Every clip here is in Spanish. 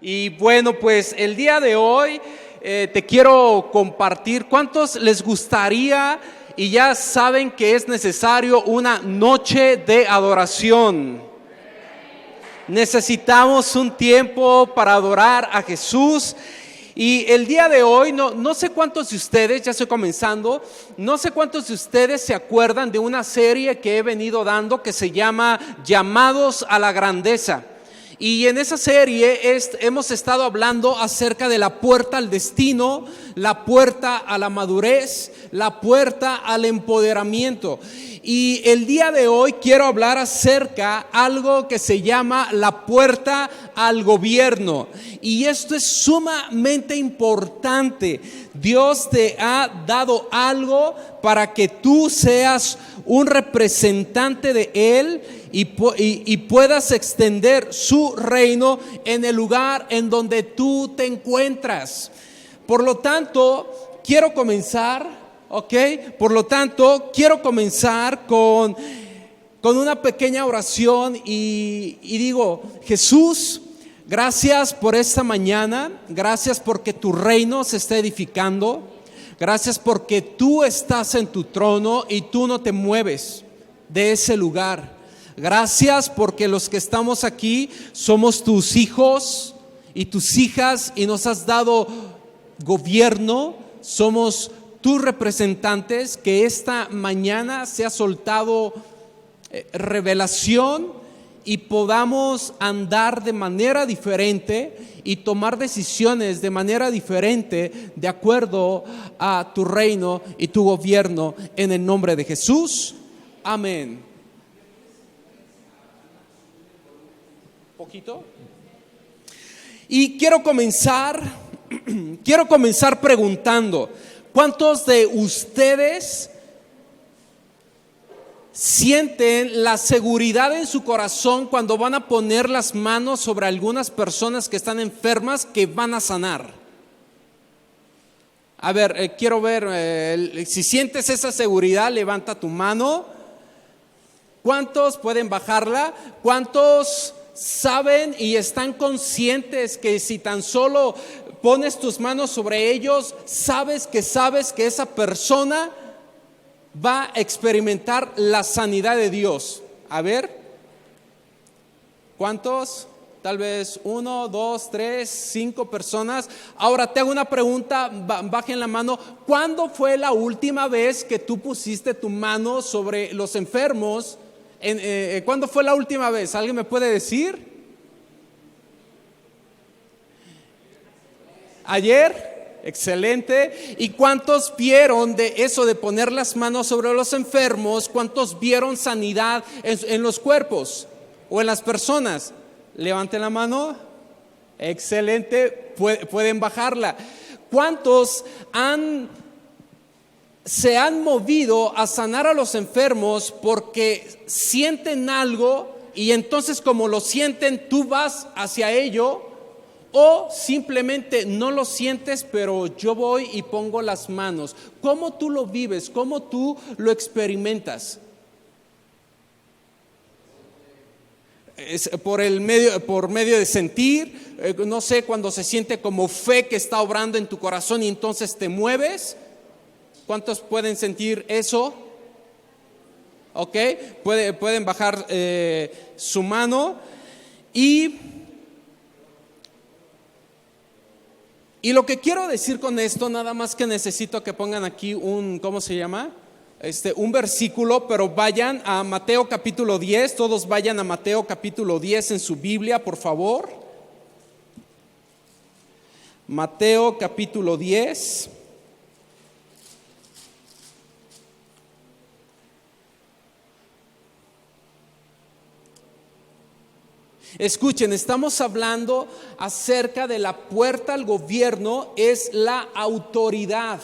Y bueno, pues el día de hoy te quiero compartir cuántos les gustaría y ya saben que es necesario una noche de adoración. Necesitamos un tiempo para adorar a Jesús. Y el día de hoy, no sé cuántos de ustedes, ya estoy comenzando, no sé cuántos de ustedes se acuerdan de una serie que he venido dando que se llama Llamados a la Grandeza. Y en esa serie hemos estado hablando acerca de la puerta al destino, la puerta a la madurez, la puerta al empoderamiento. Y el día de hoy quiero hablar acerca de algo que se llama la puerta al gobierno. Y esto es sumamente importante. Dios te ha dado algo para que tú seas un representante de Él y puedas extender su reino en el lugar en donde tú te encuentras. Por lo tanto, quiero comenzar con una pequeña oración y digo: Jesús, gracias por esta mañana, gracias porque tu reino se está edificando, gracias porque tú estás en tu trono y tú no te mueves de ese lugar. Gracias porque los que estamos aquí somos tus hijos y tus hijas y nos has dado gobierno, somos tus representantes. Que esta mañana se ha soltado revelación y podamos andar de manera diferente y tomar decisiones de manera diferente de acuerdo a tu reino y tu gobierno, en el nombre de Jesús. Amén. Poquito. Y quiero comenzar preguntando: ¿cuántos de ustedes sienten la seguridad en su corazón cuando van a poner las manos sobre algunas personas que están enfermas, que van a sanar? A ver, quiero ver, si sientes esa seguridad, levanta tu mano. ¿Cuántos pueden bajarla? ¿Cuántos saben y están conscientes que si tan solo pones tus manos sobre ellos, sabes que esa persona va a experimentar la sanidad de Dios? A ver, ¿cuántos? Tal vez 1, 2, 3, 5 personas. Ahora te hago una pregunta, bajen la mano. ¿Cuándo fue la última vez que tú pusiste tu mano sobre los enfermos? ¿Cuándo fue la última vez? ¿Alguien me puede decir? ¿Ayer? Excelente. ¿Y cuántos vieron de eso de poner las manos sobre los enfermos? ¿Cuántos vieron sanidad en los cuerpos o en las personas? Levanten la mano. Excelente. Pueden bajarla. ¿Cuántos se han movido a sanar a los enfermos porque sienten algo y entonces, como lo sienten, tú vas hacia ello? ¿O simplemente no lo sientes, pero yo voy y pongo las manos? ¿Cómo tú lo vives? ¿Cómo tú lo experimentas? Es por medio de sentir, no sé, cuando se siente como fe que está obrando en tu corazón y entonces te mueves. ¿Cuántos pueden sentir eso? Ok, pueden bajar su mano. Y lo que quiero decir con esto, nada más que necesito que pongan aquí un versículo, pero vayan a Mateo capítulo 10, todos vayan a Mateo capítulo 10 en su Biblia, por favor. Mateo capítulo 10. Escuchen, estamos hablando acerca de la puerta al gobierno, es la autoridad.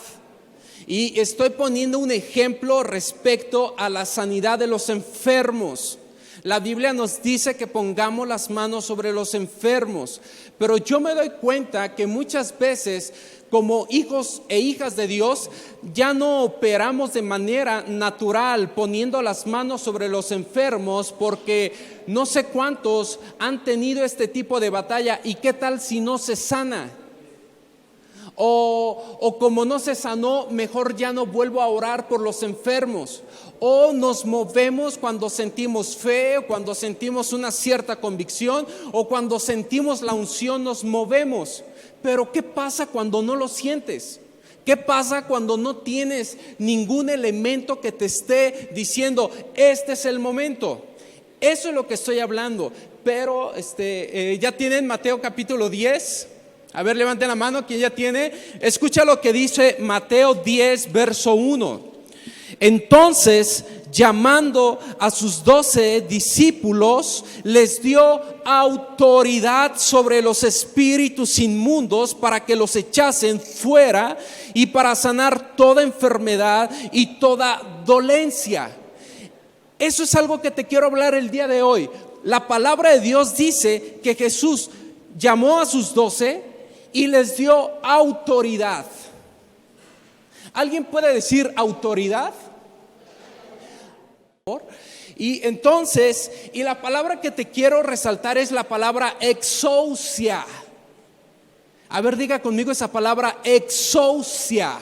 Y estoy poniendo un ejemplo respecto a la sanidad de los enfermos. La Biblia nos dice que pongamos las manos sobre los enfermos, pero yo me doy cuenta que muchas veces como hijos e hijas de Dios ya no operamos de manera natural poniendo las manos sobre los enfermos, porque no sé cuántos han tenido este tipo de batalla. ¿Y qué tal si no se sana? O como no se sanó, mejor ya no vuelvo a orar por los enfermos. O nos movemos cuando sentimos fe, o cuando sentimos una cierta convicción, o cuando sentimos la unción nos movemos. Pero ¿qué pasa cuando no lo sientes? ¿Qué pasa cuando no tienes ningún elemento que te esté diciendo, este es el momento? Eso es lo que estoy hablando. Pero ya tienen Mateo capítulo 10. A ver, levanten la mano, ¿quién ya tiene? Escucha lo que dice Mateo 10, verso 1. Entonces, llamando a sus 12 discípulos, les dio autoridad sobre los espíritus inmundos para que los echasen fuera y para sanar toda enfermedad y toda dolencia. Eso es algo que te quiero hablar el día de hoy. La palabra de Dios dice que Jesús llamó a sus 12 y les dio autoridad. ¿Alguien puede decir autoridad? Y entonces, y la palabra que te quiero resaltar es la palabra exousia. A ver, diga conmigo esa palabra, exousia.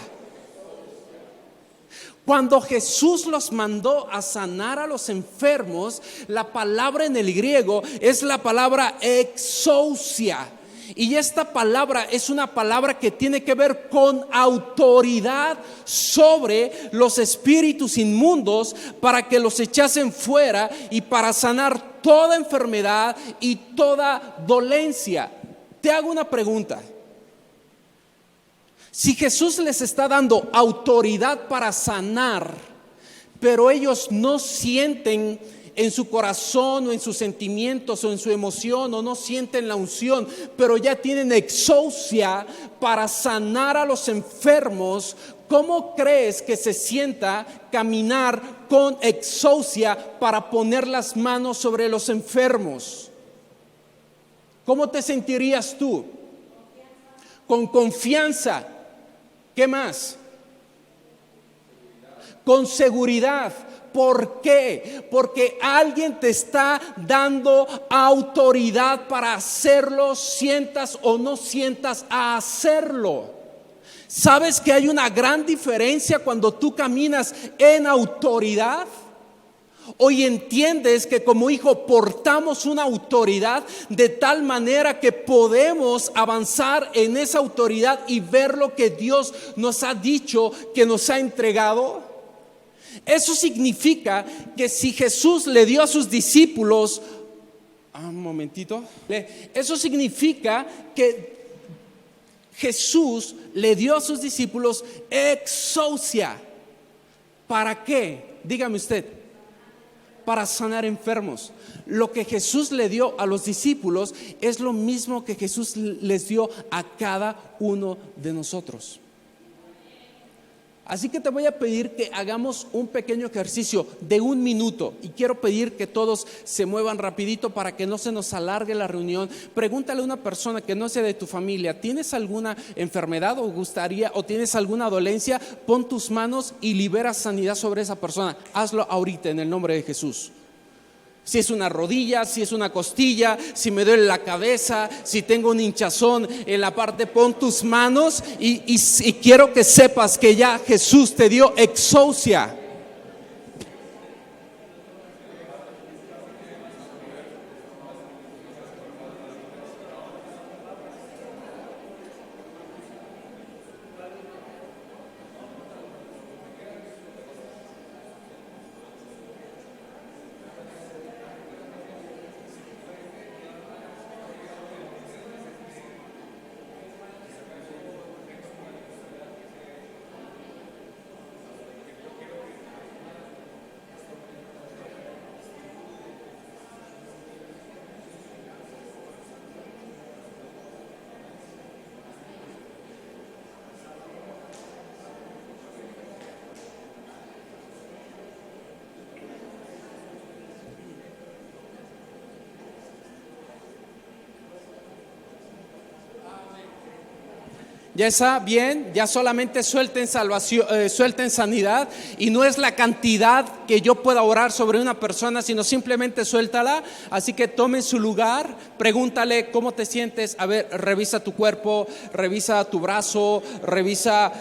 Cuando Jesús los mandó a sanar a los enfermos, la palabra en el griego es la palabra exousia. Y esta palabra es una palabra que tiene que ver con autoridad sobre los espíritus inmundos para que los echasen fuera y para sanar toda enfermedad y toda dolencia. Te hago una pregunta. Si Jesús les está dando autoridad para sanar, pero ellos no sienten en su corazón o en sus sentimientos o en su emoción, o no sienten la unción, pero ya tienen exousia para sanar a los enfermos, ¿cómo crees que se sienta caminar con exousia para poner las manos sobre los enfermos? ¿Cómo te sentirías tú? Con confianza. ¿Qué más? Con seguridad. ¿Por qué? Porque alguien te está dando autoridad para hacerlo, sientas o no sientas a hacerlo. ¿Sabes que hay una gran diferencia cuando tú caminas en autoridad? Hoy entiendes que como hijo portamos una autoridad de tal manera que podemos avanzar en esa autoridad y ver lo que Dios nos ha dicho, que nos ha entregado. Eso significa que si Jesús le dio a sus discípulos, eso significa que Jesús le dio a sus discípulos exousia. ¿Para qué? Dígame usted. Para sanar enfermos. Lo que Jesús le dio a los discípulos es lo mismo que Jesús les dio a cada uno de nosotros. Así que te voy a pedir que hagamos un pequeño ejercicio de 1 minuto y quiero pedir que todos se muevan rapidito para que no se nos alargue la reunión. Pregúntale a una persona que no sea de tu familia, ¿tienes alguna enfermedad o tienes alguna dolencia? Pon tus manos y libera sanidad sobre esa persona. Hazlo ahorita en el nombre de Jesús. Si es una rodilla, si es una costilla, si me duele la cabeza, si tengo un hinchazón en la parte, pon tus manos y quiero que sepas que ya Jesús te dio exousia. Ya está bien, ya solamente suelten salvación, suelten sanidad, y no es la cantidad que yo pueda orar sobre una persona, sino simplemente suéltala. Así que tomen su lugar, pregúntale cómo te sientes. A ver, revisa tu cuerpo, revisa tu brazo, revisa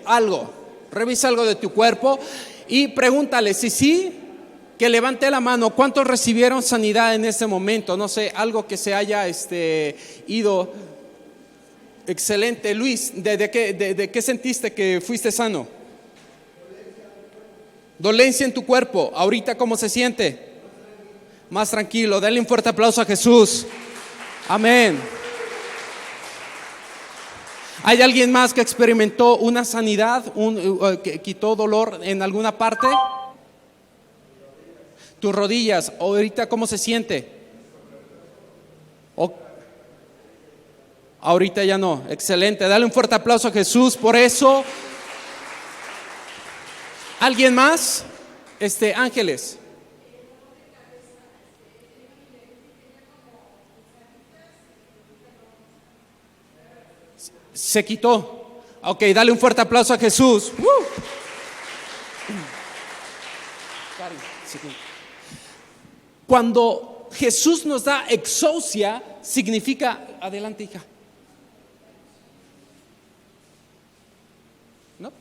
algo de tu cuerpo y pregúntale si sí, que levante la mano. ¿Cuántos recibieron sanidad en este momento? No sé, algo que se haya ido. Excelente. Luis, ¿de qué sentiste que fuiste sano? Dolencia en tu cuerpo. ¿Ahorita cómo se siente? Más tranquilo. Dale un fuerte aplauso a Jesús. Amén. ¿Hay alguien más que experimentó una sanidad, que quitó dolor en alguna parte? Tus rodillas. ¿Ahorita cómo se siente? Ahorita ya no. Excelente. Dale un fuerte aplauso a Jesús por eso. ¿Alguien más? Ángeles. Se quitó. Ok, dale un fuerte aplauso a Jesús. Cuando Jesús nos da exousia, significa, adelante hija. ¿No?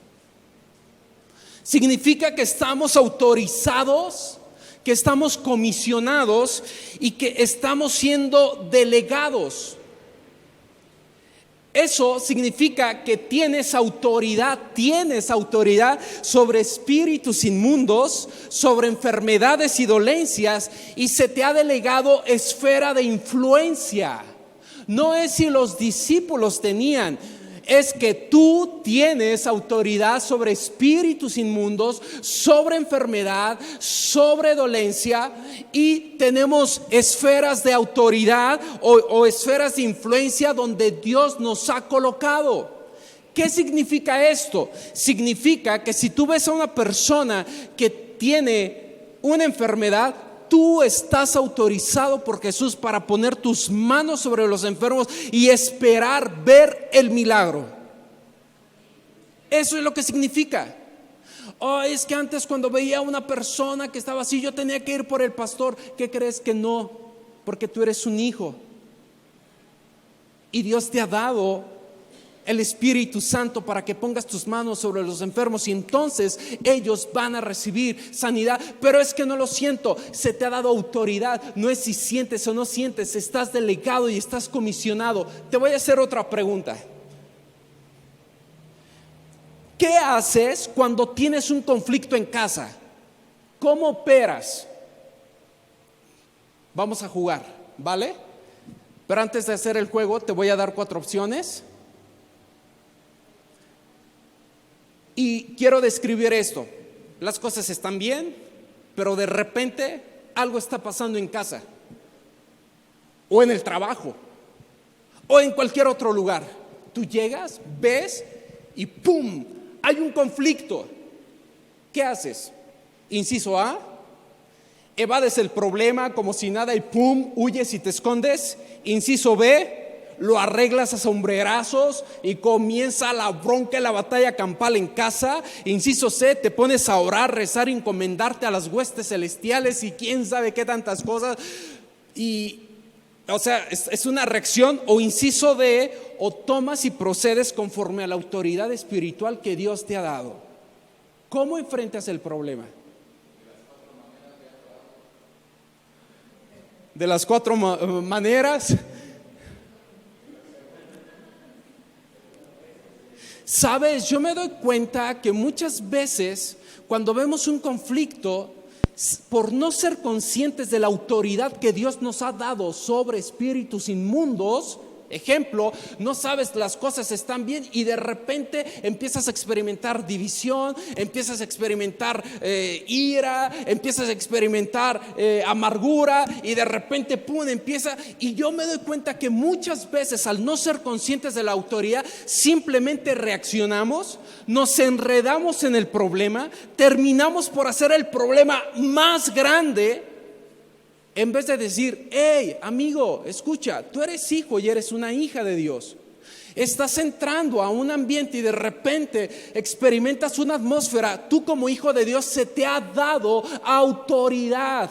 Significa que estamos autorizados, que estamos comisionados y que estamos siendo delegados. Eso significa que tienes autoridad sobre espíritus inmundos, sobre enfermedades y dolencias, y se te ha delegado esfera de influencia. No es si los discípulos tenían, es que tú tienes autoridad sobre espíritus inmundos, sobre enfermedad, sobre dolencia, y tenemos esferas de autoridad o esferas de influencia donde Dios nos ha colocado. ¿Qué significa esto? Significa que si tú ves a una persona que tiene una enfermedad, tú estás autorizado por Jesús para poner tus manos sobre los enfermos y esperar ver el milagro. Eso es lo que significa. Es que antes cuando veía a una persona que estaba así, yo tenía que ir por el pastor. ¿Qué crees? Que no, porque tú eres un hijo y Dios te ha dado el Espíritu Santo para que pongas tus manos sobre los enfermos y entonces ellos van a recibir sanidad. Pero es que no lo siento, se te ha dado autoridad. No es si sientes o no sientes, estás delegado y estás comisionado. Te voy a hacer otra pregunta. ¿Qué haces cuando tienes un conflicto en casa? ¿Cómo operas? Vamos a jugar, ¿vale? Pero antes de hacer el juego te voy a dar 4 opciones. Y quiero describir esto. Las cosas están bien, pero de repente algo está pasando en casa, o en el trabajo, o en cualquier otro lugar. Tú llegas, ves y ¡pum! Hay un conflicto. ¿Qué haces? Inciso A, evades el problema como si nada y ¡pum! Huyes y te escondes. Inciso B, lo arreglas a sombrerazos y comienza la bronca y la batalla campal en casa. Inciso C, te pones a orar, rezar, encomendarte a las huestes celestiales y quién sabe qué tantas cosas. Es una reacción. O inciso D, o tomas y procedes conforme a la autoridad espiritual que Dios te ha dado. ¿Cómo enfrentas el problema? De las 4 maneras. Sabes, yo me doy cuenta que muchas veces cuando vemos un conflicto, por no ser conscientes de la autoridad que Dios nos ha dado sobre espíritus inmundos, ejemplo, no sabes, las cosas están bien y de repente empiezas a experimentar división, empiezas a experimentar ira, empiezas a experimentar amargura y de repente pum, empieza. Y yo me doy cuenta que muchas veces al no ser conscientes de la autoridad, simplemente reaccionamos, nos enredamos en el problema, terminamos por hacer el problema más grande. En vez de decir, hey, amigo, escucha, tú eres hijo y eres una hija de Dios. Estás entrando a un ambiente y de repente experimentas una atmósfera. Tú como hijo de Dios se te ha dado autoridad.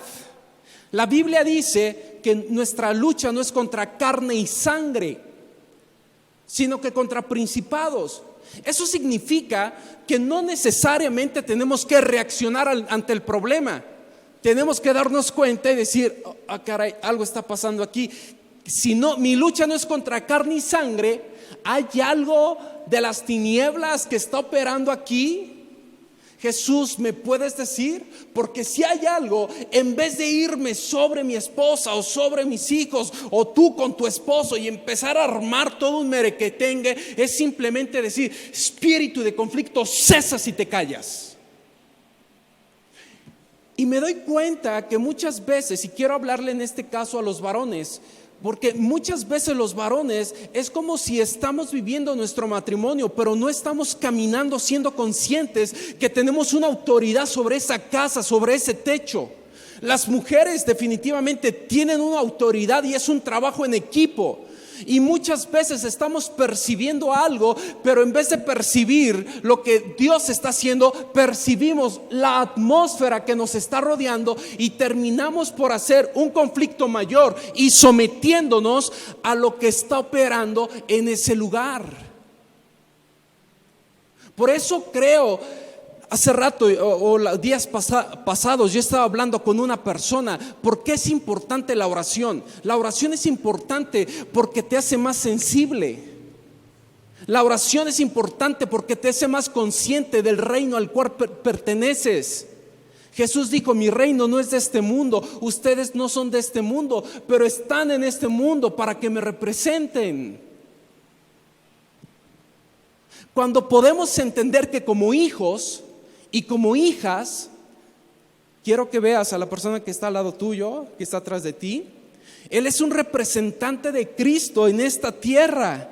La Biblia dice que nuestra lucha no es contra carne y sangre, sino que contra principados. Eso significa que no necesariamente tenemos que reaccionar ante el problema. Tenemos que darnos cuenta y decir, caray, algo está pasando aquí. Si no, mi lucha no es contra carne y sangre, ¿hay algo de las tinieblas que está operando aquí? Jesús, ¿me puedes decir? Porque si hay algo, en vez de irme sobre mi esposa o sobre mis hijos, o tú con tu esposo y empezar a armar todo un merequetengue, es simplemente decir, espíritu de conflicto, cesa si te callas. Y me doy cuenta que muchas veces, y quiero hablarle en este caso a los varones, porque muchas veces los varones es como si estamos viviendo nuestro matrimonio, pero no estamos caminando siendo conscientes que tenemos una autoridad sobre esa casa, sobre ese techo. Las mujeres definitivamente tienen una autoridad y es un trabajo en equipo. Y muchas veces estamos percibiendo algo, pero en vez de percibir lo que Dios está haciendo, percibimos la atmósfera que nos está rodeando y terminamos por hacer un conflicto mayor y sometiéndonos a lo que está operando en ese lugar. Por eso creo, hace rato o los días pasados yo estaba hablando con una persona. ¿Por qué es importante la oración? La oración es importante porque te hace más sensible. La oración es importante porque te hace más consciente del reino al cual perteneces. Jesús dijo, mi reino no es de este mundo, ustedes no son de este mundo, pero están en este mundo para que me representen. Cuando podemos entender que como hijos y como hijas, quiero que veas a la persona que está al lado tuyo, que está atrás de ti. Él es un representante de Cristo en esta tierra.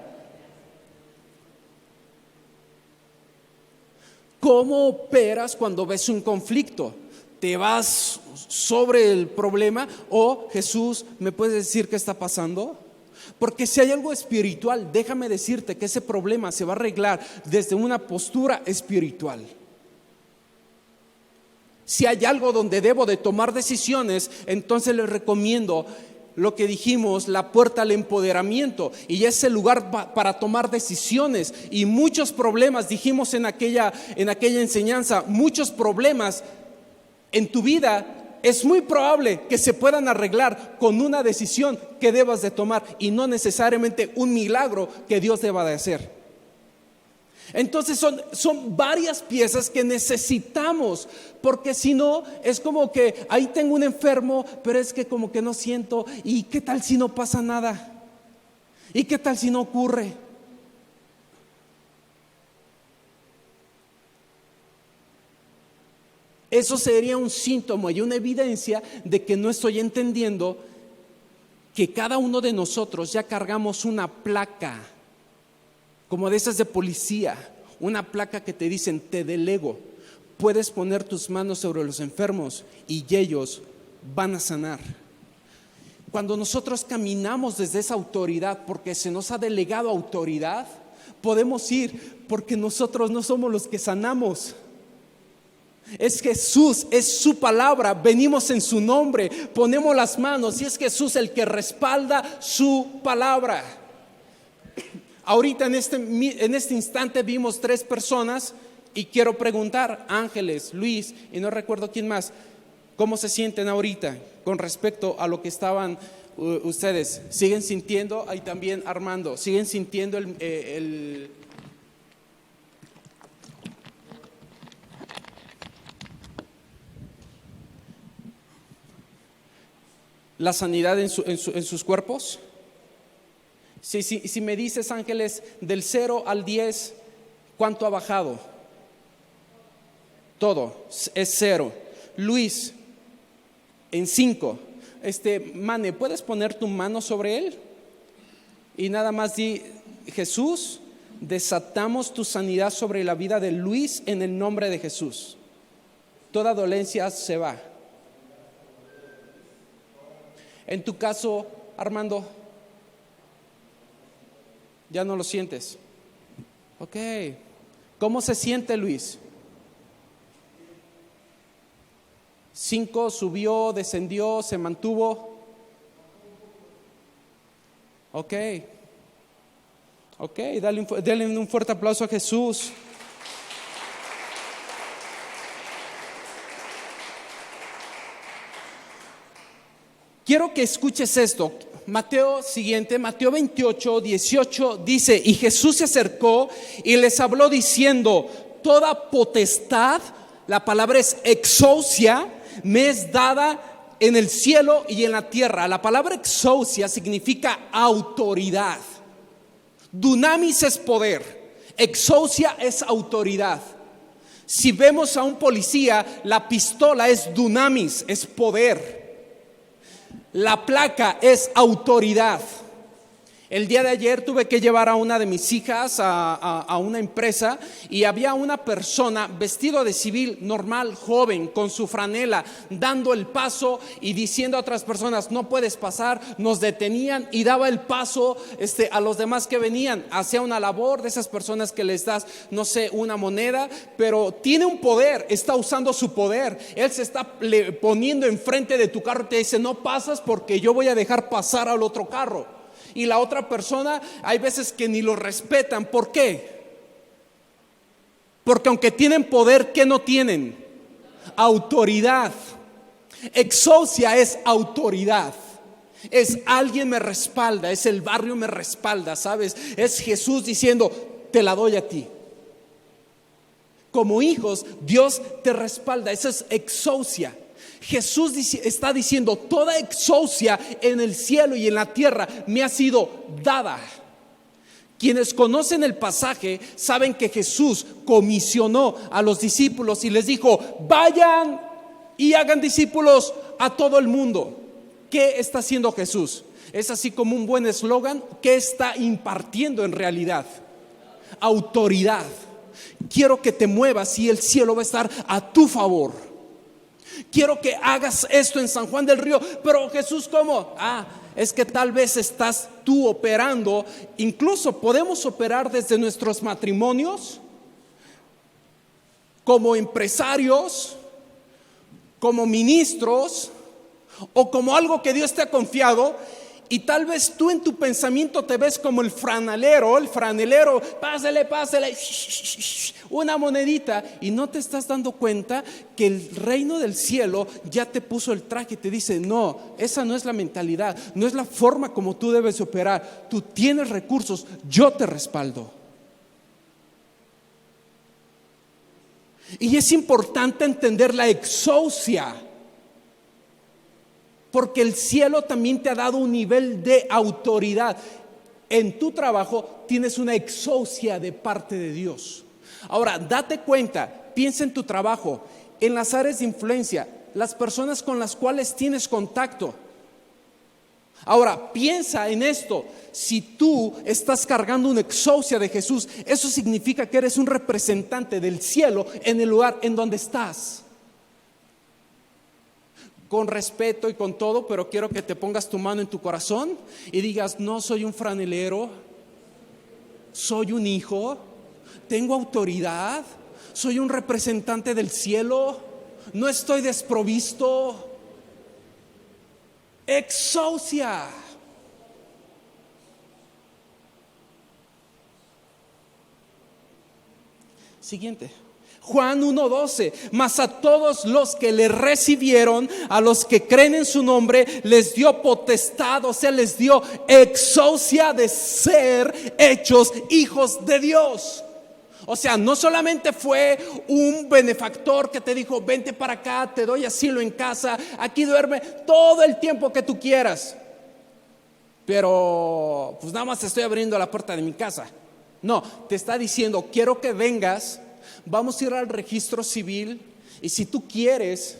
¿Cómo operas cuando ves un conflicto? ¿Te vas sobre el problema o Jesús, me puedes decir qué está pasando? Porque si hay algo espiritual, déjame decirte que ese problema se va a arreglar desde una postura espiritual. Si hay algo donde debo de tomar decisiones, entonces les recomiendo lo que dijimos, la puerta al empoderamiento, y es el lugar para tomar decisiones. Y muchos problemas, dijimos en aquella enseñanza, muchos problemas en tu vida es muy probable que se puedan arreglar con una decisión que debas de tomar y no necesariamente un milagro que Dios deba de hacer. Entonces son varias piezas que necesitamos, porque si no es como que ahí tengo un enfermo, pero es que como que no siento, y qué tal si no pasa nada, y qué tal si no ocurre. Eso sería un síntoma y una evidencia de que no estoy entendiendo que cada uno de nosotros ya cargamos una placa, como de esas de policía, una placa que te dicen, te delego, puedes poner tus manos sobre los enfermos y ellos van a sanar. Cuando nosotros caminamos desde esa autoridad, porque se nos ha delegado autoridad, podemos ir, porque nosotros no somos los que sanamos. Es Jesús, es su palabra, venimos en su nombre, ponemos las manos y es Jesús el que respalda su palabra. Ahorita en este instante vimos 3 personas y quiero preguntar, Ángeles, Luis y no recuerdo quién más, ¿cómo se sienten ahorita con respecto a lo que estaban ustedes? ¿Siguen sintiendo? Ahí también Armando, ¿siguen sintiendo la sanidad en sus cuerpos? Si me dices, Ángeles, del 0 al 10, ¿cuánto ha bajado? Todo es 0. Luis, en 5. Mane, ¿puedes poner tu mano sobre él? Y nada más di, Jesús, desatamos tu sanidad sobre la vida de Luis en el nombre de Jesús. Toda dolencia se va. En tu caso, Armando, ¿Ya no lo sientes? Ok. ¿Cómo se siente, Luis? 5, subió, descendió, se mantuvo. Ok. Ok, dale un fuerte aplauso a Jesús. Quiero que escuches esto. Mateo 28, 18 dice: y Jesús se acercó y les habló diciendo: toda potestad, la palabra es exousia, me es dada en el cielo y en la tierra. La palabra exousia significa autoridad. Dunamis es poder, exousia es autoridad. Si vemos a un policía, la pistola es dunamis, es poder. La placa es autoridad. El día de ayer tuve que llevar a una de mis hijas a una empresa y había una persona vestido de civil normal, joven, con su franela, dando el paso y diciendo a otras personas: no puedes pasar. Nos detenían y daba el paso a los demás que venían. Hacía una labor de esas personas que les das, no sé, una moneda, pero tiene un poder, está usando su poder. Él se está poniendo enfrente de tu carro y te dice: no pasas porque yo voy a dejar pasar al otro carro. Y la otra persona, hay veces que ni lo respetan. ¿Por qué? Porque aunque tienen poder, ¿qué no tienen? Autoridad. Exousia es autoridad. Es alguien me respalda, es el barrio me respalda, ¿sabes? Es Jesús diciendo: te la doy a ti. Como hijos, Dios te respalda. Eso es exousia. Jesús está diciendo: toda exousia en el cielo y en la tierra me ha sido dada. Quienes conocen el pasaje saben que Jesús comisionó a los discípulos y les dijo: vayan y hagan discípulos a todo el mundo. ¿Qué está haciendo Jesús? Es así como un buen eslogan. ¿Qué está impartiendo en realidad? Autoridad. Quiero que te muevas y el cielo va a estar a tu favor. Quiero que hagas esto en San Juan del Río. Pero Jesús, ¿cómo? Es que tal vez estás tú operando. Incluso podemos operar desde nuestros matrimonios, como empresarios, como ministros, o como algo que Dios te ha confiado. Y tal vez tú en tu pensamiento te ves como el franelero, pásale, una monedita, y no te estás dando cuenta que el reino del cielo ya te puso el traje y te dice: no, esa no es la mentalidad, no es la forma como tú debes operar. Tú tienes recursos, yo te respaldo. Y es importante entender la exousia, porque el cielo también te ha dado un nivel de autoridad. En tu trabajo tienes una exousia de parte de Dios. Ahora, date cuenta, piensa en tu trabajo, en las áreas de influencia, las personas con las cuales tienes contacto. Ahora, piensa en esto: si tú estás cargando una exousia de Jesús, eso significa que eres un representante del cielo en el lugar en donde estás. Con respeto y con todo, pero quiero que te pongas tu mano en tu corazón y digas: no soy un franelero, soy un hijo, tengo autoridad, soy un representante del cielo, no estoy desprovisto. Exousia. Siguiente. Juan 1:12, mas a todos los que le recibieron, a los que creen en su nombre, les dio potestad, o sea, les dio exousia de ser hechos hijos de Dios. O sea, no solamente fue un benefactor que te dijo: vente para acá, te doy asilo en casa, aquí duerme todo el tiempo que tú quieras, pero pues nada más te estoy abriendo la puerta de mi casa. No, te está diciendo: quiero que vengas, vamos a ir al registro civil, y si tú quieres,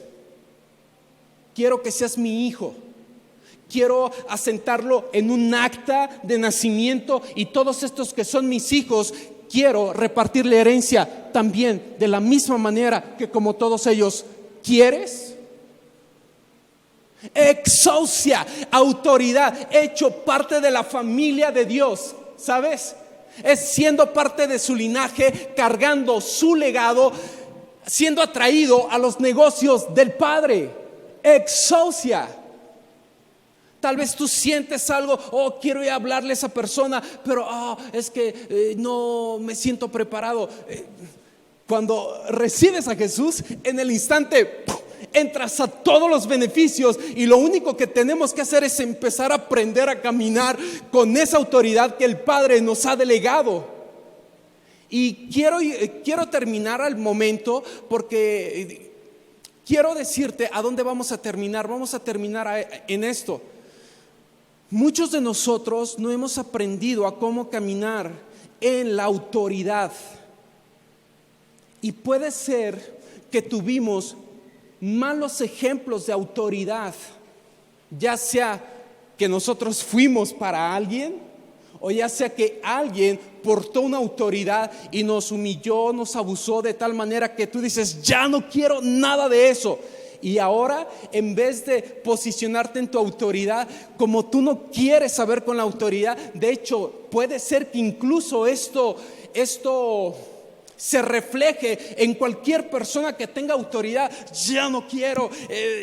quiero que seas mi hijo. Quiero asentarlo en un acta de nacimiento, y todos estos que son mis hijos, quiero repartirle herencia también de la misma manera que como todos ellos. ¿Quieres? Exousia, autoridad, hecho parte de la familia de Dios, ¿sabes? Es siendo parte de su linaje, cargando su legado, siendo atraído a los negocios del Padre. Exousia. Tal vez tú sientes algo, quiero ir a hablarle a esa persona, pero es que no me siento preparado. Cuando recibes a Jesús, en el instante entras a todos los beneficios, y lo único que tenemos que hacer es empezar a aprender a caminar con esa autoridad que el Padre nos ha delegado. Y quiero terminar al momento, porque quiero decirte a dónde vamos a terminar. Vamos a terminar en esto. Muchos de nosotros no hemos aprendido a cómo caminar en la autoridad. Y puede ser que tuvimos malos ejemplos de autoridad, ya sea que nosotros fuimos para alguien, o ya sea que alguien portó una autoridad y nos humilló, nos abusó de tal manera que tú dices, ya no quiero nada de eso. Y ahora, en vez de posicionarte en tu autoridad, como tú no quieres saber con la autoridad, de hecho, puede ser que incluso esto se refleje en cualquier persona que tenga autoridad. Ya no quiero,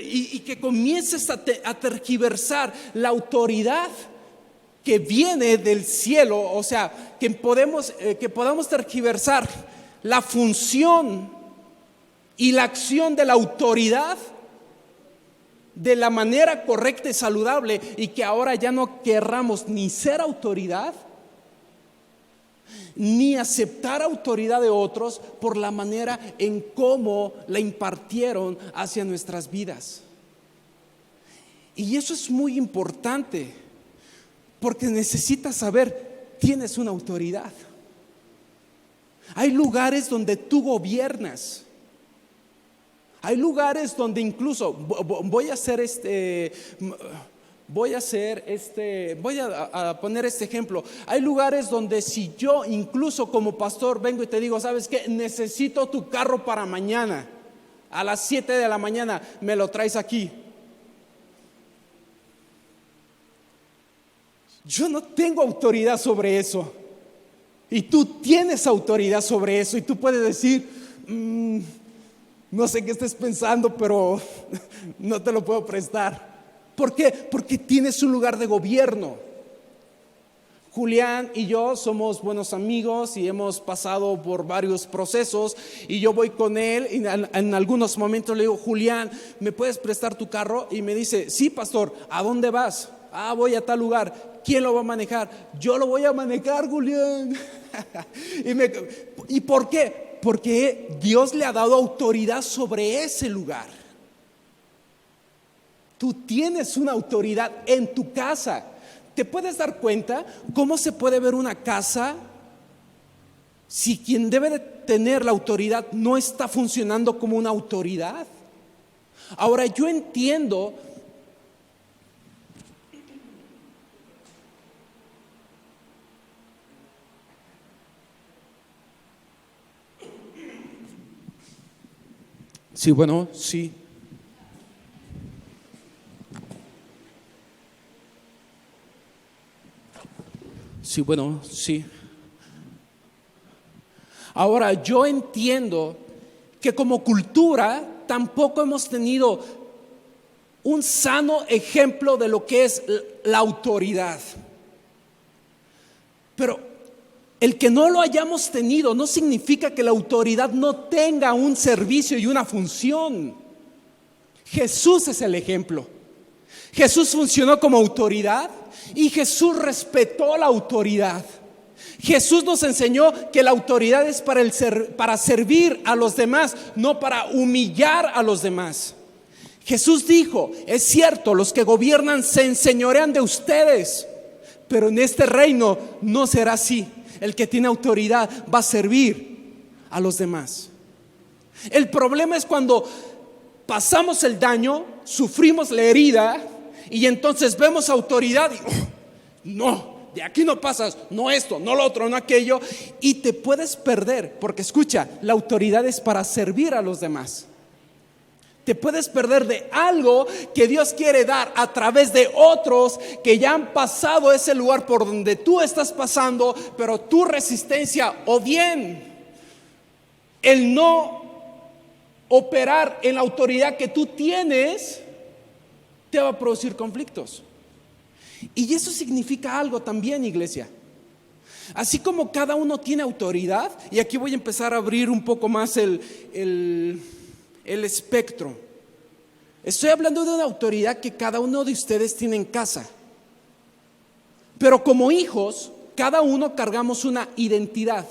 y que comiences a tergiversar la autoridad que viene del cielo. O sea, que podamos tergiversar la función y la acción de la autoridad de la manera correcta y saludable, y que ahora ya no querramos ni ser autoridad ni aceptar autoridad de otros por la manera en cómo la impartieron hacia nuestras vidas. Y eso es muy importante, porque necesitas saber, tienes una autoridad. Hay lugares donde tú gobiernas. Hay lugares donde incluso voy a poner este ejemplo. Hay lugares donde si yo incluso como pastor vengo y te digo, ¿sabes qué? Necesito tu carro para mañana. A las 7 de la mañana me lo traes aquí. Yo no tengo autoridad sobre eso. Y tú tienes autoridad sobre eso. Y tú puedes decir, no sé qué estés pensando, pero no te lo puedo prestar. ¿Por qué? Porque tienes un lugar de gobierno. Julián y yo somos buenos amigos y hemos pasado por varios procesos, y yo voy con él y en algunos momentos le digo, Julián, ¿me puedes prestar tu carro? Y me dice, sí, pastor. ¿A dónde vas? Voy a tal lugar. ¿Quién lo va a manejar? Yo lo voy a manejar, Julián. ¿Y por qué? Porque Dios le ha dado autoridad sobre ese lugar. Tú tienes una autoridad en tu casa. ¿Te puedes dar cuenta cómo se puede ver una casa si quien debe de tener la autoridad no está funcionando como una autoridad? Ahora, yo entiendo sí, bueno, sí. Sí, bueno, sí. Ahora, yo entiendo que como cultura tampoco hemos tenido un sano ejemplo de lo que es la autoridad. Pero el que no lo hayamos tenido no significa que la autoridad no tenga un servicio y una función. Jesús es el ejemplo. Jesús funcionó como autoridad y Jesús respetó la autoridad. Jesús nos enseñó que la autoridad es para servir a los demás, no para humillar a los demás. Jesús dijo, es cierto, los que gobiernan se enseñorean de ustedes, pero en este reino no será así. El que tiene autoridad va a servir a los demás. El problema es cuando pasamos el daño, sufrimos la herida, y entonces vemos autoridad y no, de aquí no pasas, no esto, no lo otro, no aquello, y te puedes perder, porque escucha, la autoridad es para servir a los demás. Te puedes perder de algo que Dios quiere dar a través de otros que ya han pasado ese lugar por donde tú estás pasando, pero tu resistencia o bien el no operar en la autoridad que tú tienes te va a producir conflictos. Y eso significa algo también, iglesia. Así como cada uno tiene autoridad, y aquí voy a empezar a abrir un poco más el espectro. Estoy hablando de una autoridad que cada uno de ustedes tiene en casa. Pero como hijos, cada uno cargamos una identidad.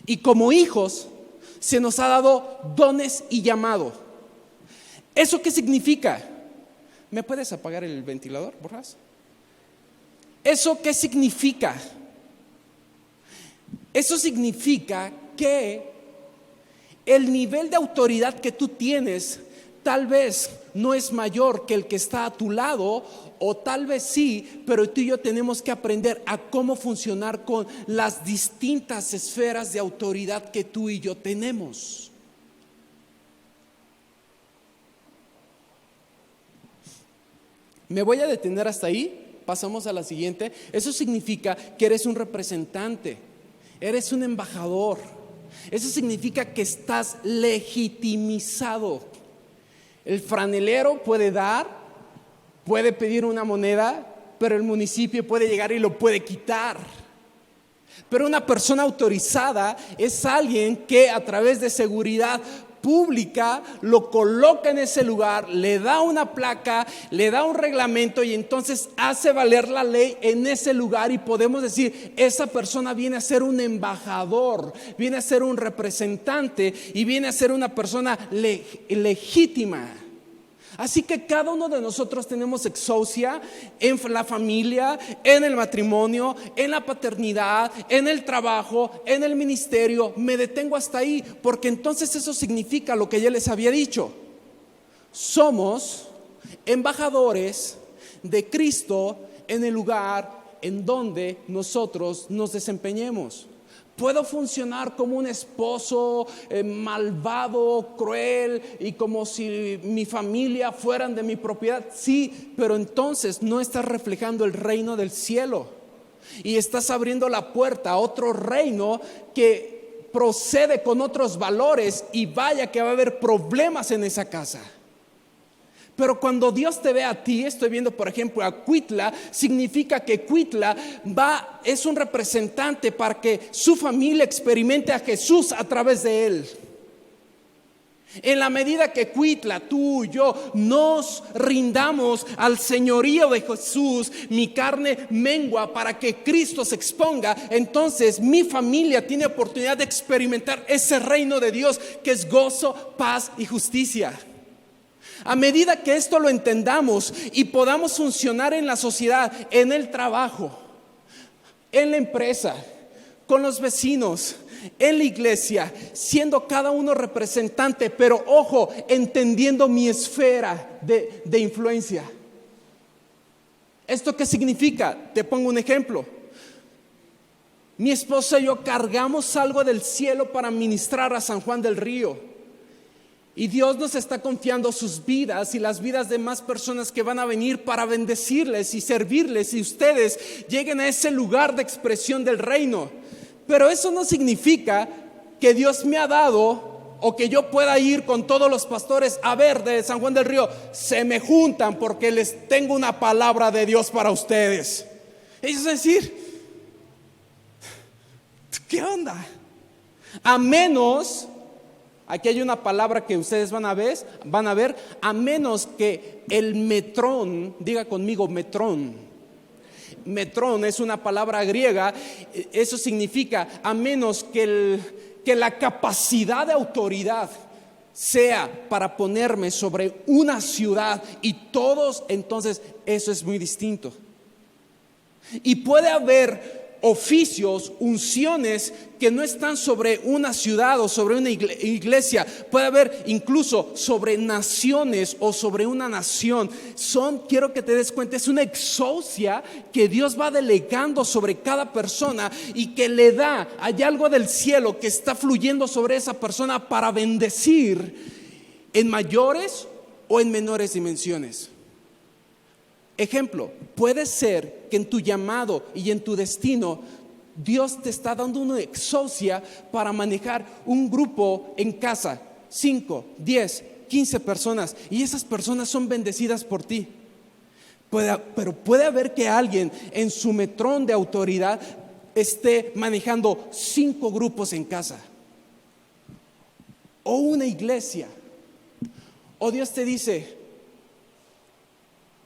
Y como hijos, se nos ha dado dones y llamado. ¿Eso qué significa? ¿Me puedes apagar el ventilador, Borjas? ¿Eso qué significa? Eso significa que el nivel de autoridad que tú tienes tal vez no es mayor que el que está a tu lado, o tal vez sí, pero tú y yo tenemos que aprender a cómo funcionar con las distintas esferas de autoridad que tú y yo tenemos. Me voy a detener hasta ahí, pasamos a la siguiente. Eso significa que eres un representante, eres un embajador. Eso significa que estás legitimizado. El franelero puede dar, puede pedir una moneda, pero el municipio puede llegar y lo puede quitar. Pero una persona autorizada es alguien que a través de seguridad pública lo coloca en ese lugar, le da una placa, le da un reglamento y entonces hace valer la ley en ese lugar, y podemos decir, esa persona viene a ser un embajador, viene a ser un representante y viene a ser una persona legítima. Así que cada uno de nosotros tenemos exousia en la familia, en el matrimonio, en la paternidad, en el trabajo, en el ministerio. Me detengo hasta ahí porque entonces eso significa lo que ya les había dicho. Somos embajadores de Cristo en el lugar en donde nosotros nos desempeñemos. Puedo funcionar como un esposo malvado, cruel, y como si mi familia fueran de mi propiedad. Sí, pero entonces no estás reflejando el reino del cielo y estás abriendo la puerta a otro reino que procede con otros valores, y vaya que va a haber problemas en esa casa. Pero cuando Dios te ve a ti, estoy viendo por ejemplo a Cuitla, significa que Cuitla es un representante para que su familia experimente a Jesús a través de él. En la medida que Cuitla, tú y yo nos rindamos al señorío de Jesús, mi carne mengua para que Cristo se exponga, entonces mi familia tiene oportunidad de experimentar ese reino de Dios que es gozo, paz y justicia. A medida que esto lo entendamos y podamos funcionar en la sociedad, en el trabajo, en la empresa, con los vecinos, en la iglesia, siendo cada uno representante, pero ojo, entendiendo mi esfera de influencia. ¿Esto qué significa? Te pongo un ejemplo. Mi esposa y yo cargamos algo del cielo para ministrar a San Juan del Río. Y Dios nos está confiando sus vidas y las vidas de más personas que van a venir para bendecirles y servirles, y ustedes lleguen a ese lugar de expresión del reino. Pero eso no significa que Dios me ha dado, o que yo pueda ir con todos los pastores a ver de San Juan del Río, se me juntan porque les tengo una palabra de Dios para ustedes. Es decir, ¿qué onda? A menos... Aquí hay una palabra que ustedes van a ver, a menos que el metrón, diga conmigo metrón. Metrón es una palabra griega, eso significa a menos que la capacidad de autoridad sea para ponerme sobre una ciudad y todos, entonces eso es muy distinto. Y puede haber oficios, unciones que no están sobre una ciudad o sobre una iglesia. Puede haber incluso sobre naciones o sobre una nación. Quiero que te des cuenta, es una exousia que Dios va delegando sobre cada persona y que le hay algo del cielo que está fluyendo sobre esa persona para bendecir. en mayores o en menores dimensiones. Ejemplo, puede ser que en tu llamado y en tu destino Dios te está dando una exousia para manejar un grupo en casa, 5, 10, 15 personas, y esas personas son bendecidas por ti. Pero puede haber que alguien en su metrón de autoridad esté manejando 5 grupos en casa, o una iglesia, o Dios te dice: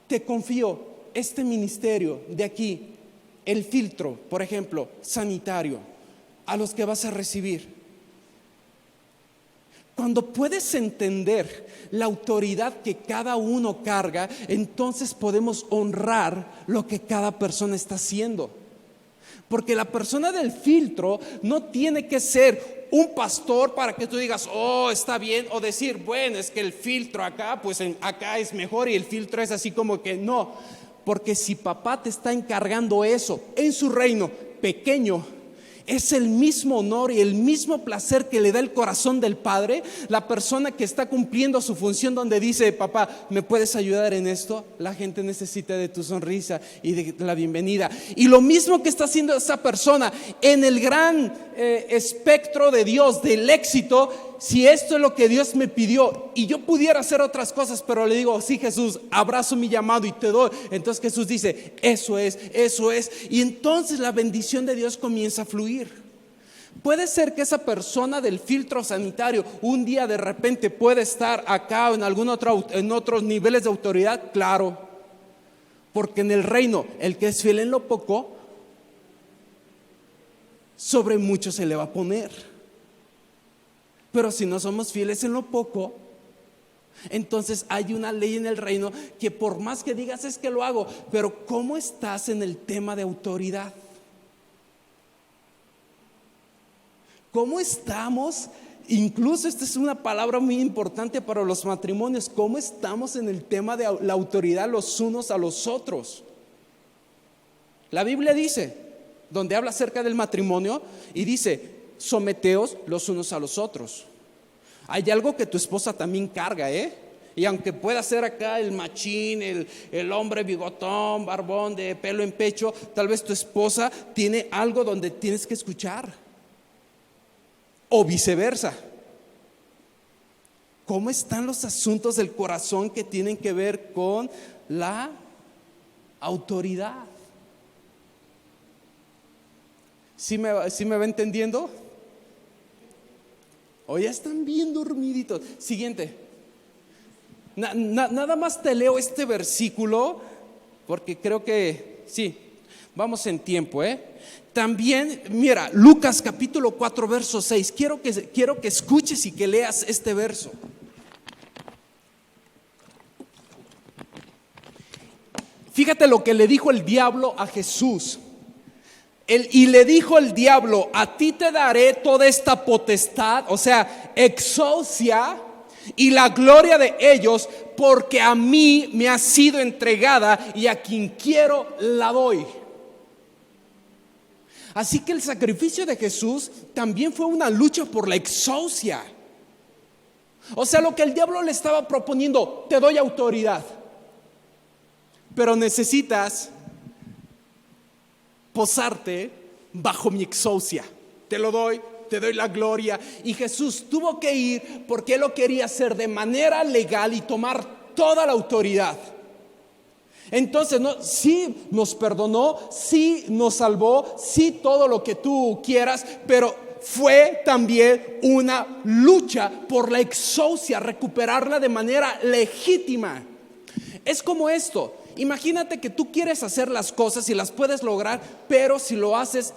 te confío este ministerio de aquí, el filtro, por ejemplo, sanitario, a los que vas a recibir. Cuando puedes entender la autoridad que cada uno carga, entonces podemos honrar lo que cada persona está haciendo. Porque la persona del filtro no tiene que ser un pastor para que tú digas: oh, está bien, o decir: bueno, es que el filtro acá, pues acá es mejor, y el filtro es así como que no. Porque si papá te está encargando eso en su reino pequeño, es el mismo honor y el mismo placer que le da el corazón del padre. La persona que está cumpliendo su función, donde dice: papá, ¿me puedes ayudar en esto? La gente necesita de tu sonrisa y de la bienvenida. Y lo mismo que está haciendo esa persona en el gran espectro de Dios, del éxito. Si esto es lo que Dios me pidió y yo pudiera hacer otras cosas, pero le digo: sí, Jesús, abrazo mi llamado y te doy. Entonces Jesús dice: eso es. Y entonces la bendición de Dios comienza a fluir. Puede ser que esa persona del filtro sanitario un día de repente puede estar acá o en otros niveles de autoridad, claro, porque en el reino el que es fiel en lo poco, sobre mucho se le va a poner. Pero si no somos fieles en lo poco, entonces hay una ley en el reino que por más que digas: es que lo hago, pero ¿cómo estás en el tema de autoridad? ¿Cómo estamos? Incluso esta es una palabra muy importante para los matrimonios. ¿Cómo estamos en el tema de la autoridad los unos a los otros? La Biblia dice, donde habla acerca del matrimonio, y dice: someteos los unos a los otros. Hay algo que tu esposa también carga, y aunque pueda ser acá el machín, el hombre bigotón, barbón, de pelo en pecho, tal vez tu esposa tiene algo donde tienes que escuchar, o viceversa. ¿Cómo están los asuntos del corazón que tienen que ver con la autoridad? ¿Sí me va entendiendo? O ya están bien dormiditos. Siguiente. Nada más te leo este versículo porque creo que sí, vamos en tiempo. También, mira, Lucas capítulo 4 verso 6. Quiero que escuches y que leas este verso. Fíjate lo que le dijo el diablo a Jesús. Y le dijo el diablo: a ti te daré toda esta potestad, o sea, exousia, y la gloria de ellos, porque a mí me ha sido entregada y a quien quiero la doy. Así que el sacrificio de Jesús también fue una lucha por la exousia. O sea, lo que el diablo le estaba proponiendo: te doy autoridad, pero necesitas posarte bajo mi exousia. Te lo doy, te doy la gloria. Y Jesús tuvo que ir porque Él lo quería hacer de manera legal y tomar toda la autoridad. Entonces, sí nos perdonó, sí nos salvó, sí todo lo que tú quieras, pero fue también una lucha por la exousia, recuperarla de manera legítima. Es como esto. Imagínate que tú quieres hacer las cosas y las puedes lograr, pero si lo haces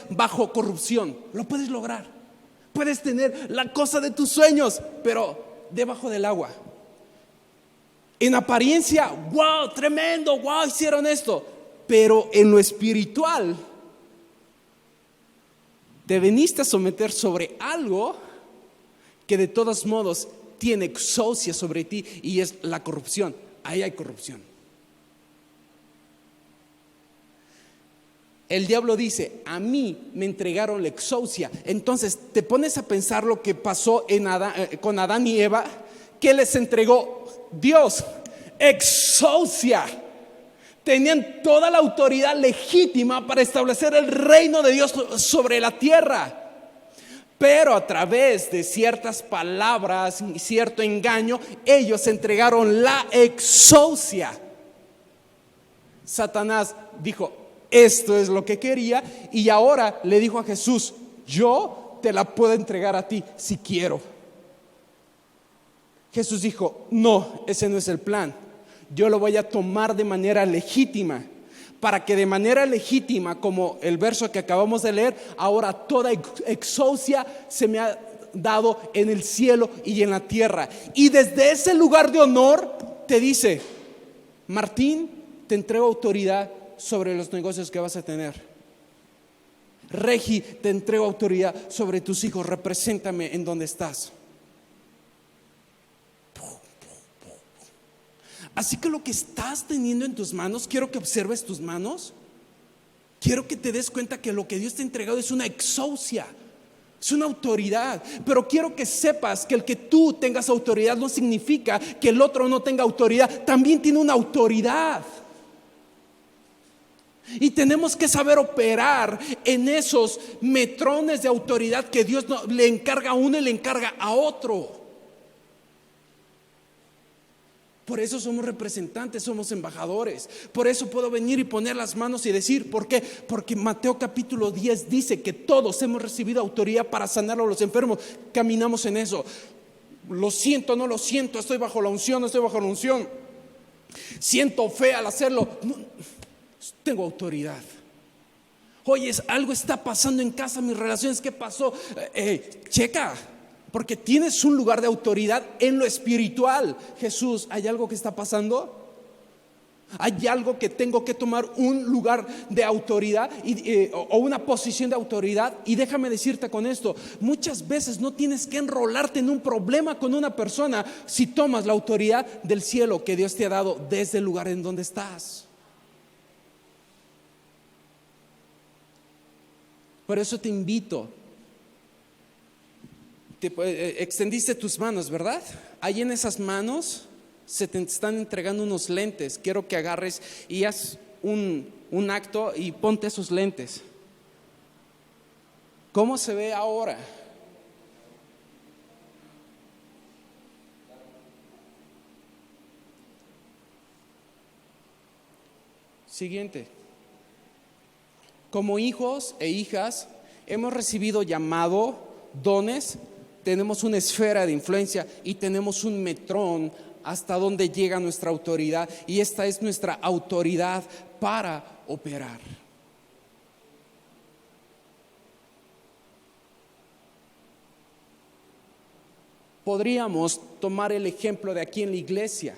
bajo corrupción, lo puedes lograr. Puedes tener la cosa de tus sueños, pero debajo del agua. En apariencia, wow, tremendo, wow, hicieron esto. Pero en lo espiritual, te viniste a someter sobre algo que de todos modos tiene exousia sobre ti, y es la corrupción. Ahí hay corrupción. El diablo dice, a mí me entregaron la exousia. Entonces te pones a pensar lo que pasó con Adán y Eva. ¿Qué les entregó Dios? Exousia. Tenían toda la autoridad legítima para establecer el reino de Dios sobre la tierra. Pero a través de ciertas palabras y cierto engaño, ellos entregaron la exousia. Satanás dijo, esto es lo que quería, y ahora le dijo a Jesús, yo te la puedo entregar a ti si quiero. Jesús dijo, no, ese no es el plan. Yo lo voy a tomar de manera legítima, para que de manera legítima, como el verso que acabamos de leer, ahora toda exousia se me ha dado en el cielo y en la tierra. Y desde ese lugar de honor te dice, Martín, te entrego autoridad sobre los negocios que vas a tener. Regi, te entrego autoridad sobre tus hijos, represéntame en donde estás. Así que lo que estás teniendo en tus manos, quiero que observes tus manos. Quiero que te des cuenta que lo que Dios te ha entregado es una exousia, es una autoridad. Pero quiero que sepas que el que tú tengas autoridad no significa que el otro no tenga autoridad. También tiene una autoridad. Y tenemos que saber operar en esos metrones de autoridad que Dios le encarga a uno y le encarga a otro. Por eso somos representantes, somos embajadores. Por eso puedo venir y poner las manos y decir, ¿por qué? Porque Mateo capítulo 10 dice que todos hemos recibido autoridad para sanar a los enfermos. Caminamos en eso. Lo siento, no lo siento, estoy bajo la unción, no estoy bajo la unción. Siento fe al hacerlo. No, tengo autoridad. Oye, algo está pasando en casa, mis relaciones, ¿qué pasó? Checa. Porque tienes un lugar de autoridad en lo espiritual. Jesús, ¿hay algo que está pasando? ¿Hay algo que tengo que tomar un lugar de autoridad o una posición de autoridad? Y déjame decirte con esto, muchas veces no tienes que enrolarte en un problema con una persona si tomas la autoridad del cielo que Dios te ha dado desde el lugar en donde estás. Por eso te invito. Extendiste tus manos, ¿verdad? Ahí en esas manos se te están entregando unos lentes. Quiero que agarres y haz un acto y ponte esos lentes. ¿Cómo se ve ahora? Siguiente. Como hijos e hijas hemos recibido llamado, dones. Tenemos una esfera de influencia y tenemos un metrón hasta donde llega nuestra autoridad, y esta es nuestra autoridad para operar. Podríamos tomar el ejemplo de aquí en la iglesia.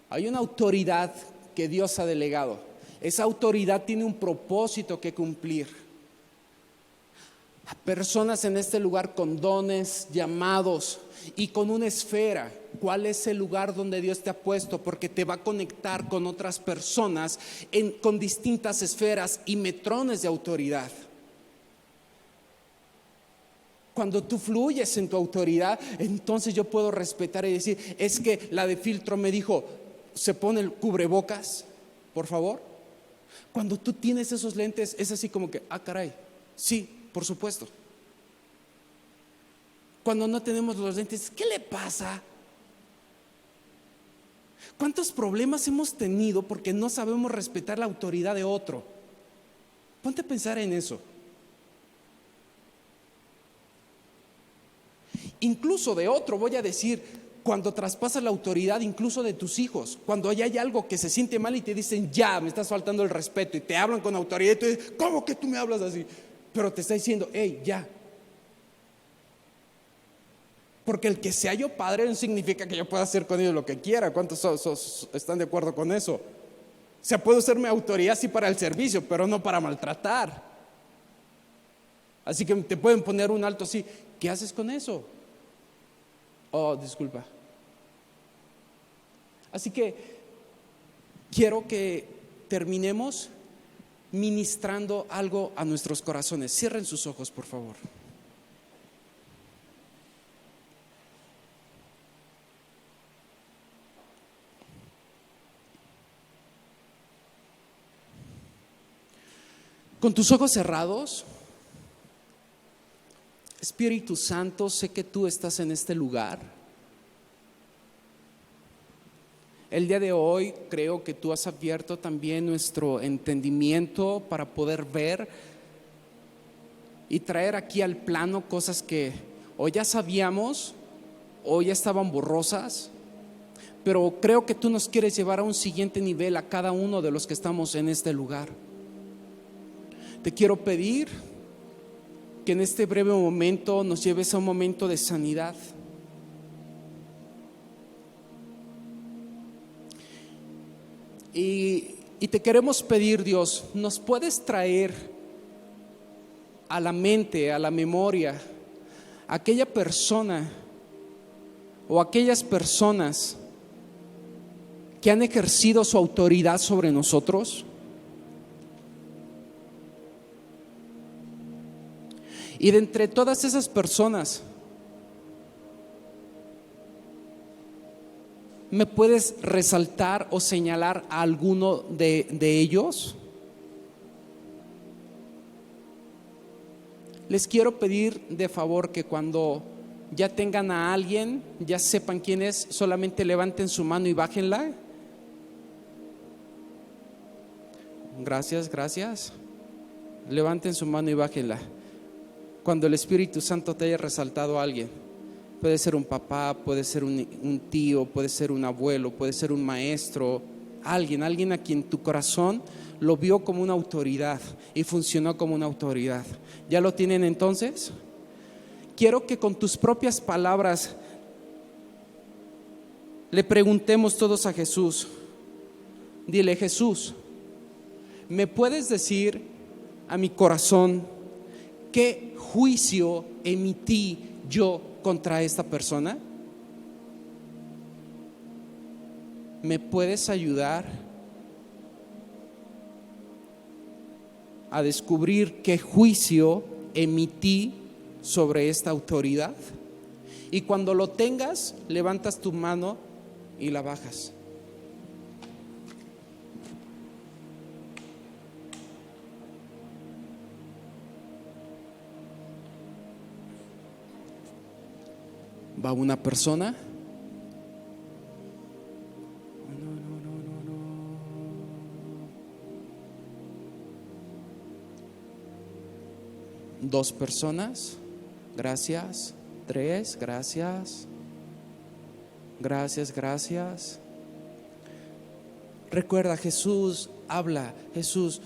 Hay una autoridad que Dios ha delegado. Esa autoridad tiene un propósito que cumplir. Personas en este lugar con dones, llamados y con una esfera. ¿Cuál es el lugar donde Dios te ha puesto? Porque te va a conectar con otras personas con distintas esferas y metrones de autoridad. Cuando tú fluyes en tu autoridad, entonces yo puedo respetar y decir, es que la de filtro me dijo, ¿se pone el cubrebocas, por favor? Cuando tú tienes esos lentes, es así como que, caray, sí, por supuesto. Cuando no tenemos los lentes, ¿qué le pasa? ¿Cuántos problemas hemos tenido porque no sabemos respetar la autoridad de otro? Ponte a pensar en eso. Incluso de otro, voy a decir, cuando traspasas la autoridad incluso de tus hijos, cuando hay algo que se siente mal y te dicen, ya, me estás faltando el respeto, y te hablan con autoridad y tú dices, ¿cómo que tú me hablas así? Pero te está diciendo, hey, ya. Porque el que sea yo padre no significa que yo pueda hacer con ellos lo que quiera. ¿Cuántos están de acuerdo con eso? O sea, puedo ser mi autoridad sí para el servicio, pero no para maltratar. Así que te pueden poner un alto así. ¿Qué haces con eso? Oh, disculpa. Así que quiero que terminemos ministrando algo a nuestros corazones. Cierren sus ojos, por favor. Con tus ojos cerrados, Espíritu Santo, sé que tú estás en este lugar. El día de hoy creo que tú has abierto también nuestro entendimiento para poder ver y traer aquí al plano cosas que o ya sabíamos o ya estaban borrosas, pero creo que tú nos quieres llevar a un siguiente nivel a cada uno de los que estamos en este lugar. Te quiero pedir que en este breve momento nos lleves a un momento de sanidad. Y te queremos pedir, Dios, ¿nos puedes traer a la mente, a la memoria, aquella persona o aquellas personas que han ejercido su autoridad sobre nosotros? Y de entre todas esas personas, ¿me puedes resaltar o señalar a alguno de ellos? Les quiero pedir de favor que cuando ya tengan a alguien, ya sepan quién es, solamente levanten su mano y bájenla. Gracias, gracias. Levanten su mano y bájenla. Cuando el Espíritu Santo te haya resaltado a alguien, puede ser un papá, puede ser un tío, puede ser un abuelo, puede ser un maestro, alguien a quien tu corazón lo vio como una autoridad y funcionó como una autoridad. ¿Ya lo tienen entonces? Quiero que con tus propias palabras le preguntemos todos a Jesús. Dile: Jesús, ¿me puedes decir a mi corazón qué juicio emití yo contra esta persona? ¿Me puedes ayudar a descubrir qué juicio emití sobre esta autoridad? Y cuando lo tengas, levantas tu mano y la bajas. Va una persona. Dos personas. Gracias. Tres. Gracias. Gracias, gracias. Recuerda, Jesús habla. Jesús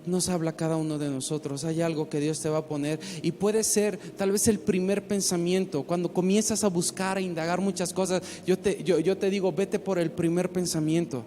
nos habla a cada uno de nosotros. Hay algo que Dios te va a poner y puede ser tal vez el primer pensamiento. Cuando comienzas a buscar, a indagar muchas cosas, yo te digo, vete por el primer pensamiento.